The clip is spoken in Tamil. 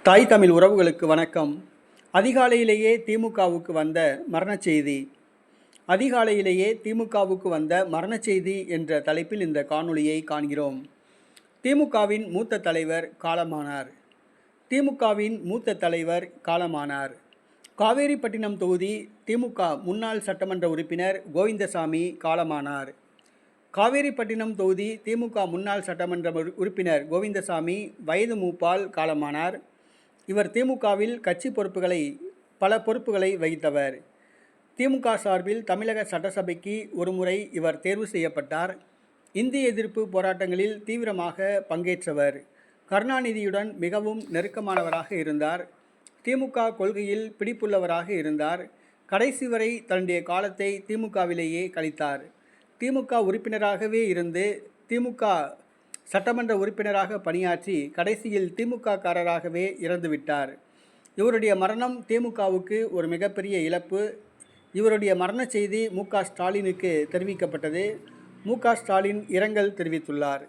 தாய் தமிழ் உறவுகளுக்கு வணக்கம். அதிகாலையிலேயே திமுகவுக்கு வந்த மரணச் செய்தி. அதிகாலையிலேயே திமுகவுக்கு வந்த மரணச் செய்தி என்ற தலைப்பில் இந்த காணொளியை காண்கிறோம். திமுகவின் மூத்த தலைவர் காலமானார். திமுகவின் மூத்த தலைவர் காலமானார். காவேரிப்பட்டினம் தொகுதி திமுக முன்னாள் சட்டமன்ற உறுப்பினர் கோவிந்தசாமி காலமானார். காவேரிப்பட்டினம் தொகுதி திமுக முன்னாள் சட்டமன்ற உறுப்பினர் கோவிந்தசாமி வயது மூப்பால் காலமானார். இவர் திமுகவில் கட்சி பல பொறுப்புகளை வகித்தவர். திமுக சார்பில் தமிழக சட்டசபைக்கு ஒருமுறை இவர் தேர்வு செய்யப்பட்டார். இந்திய எதிர்ப்பு போராட்டங்களில் தீவிரமாக பங்கேற்றவர். கருணாநிதியுடன் மிகவும் நெருக்கமானவராக இருந்தார். திமுக கொள்கையில் பிடிப்புள்ளவராக இருந்தார். கடைசி வரை தன்னுடைய காலத்தை திமுகவிலேயே கழித்தார். திமுக உறுப்பினராகவே இருந்து திமுக சட்டமன்ற உறுப்பினராக பணியாற்றி கடைசியில் திமுக காரராகவே இறந்துவிட்டார். இவருடைய மரணம் திமுகவுக்கு ஒரு மிகப்பெரிய இழப்பு. இவருடைய மரண செய்தி மு.க. ஸ்டாலினுக்கு தெரிவிக்கப்பட்டது. மு.க. ஸ்டாலின் இரங்கல் தெரிவித்துள்ளார்.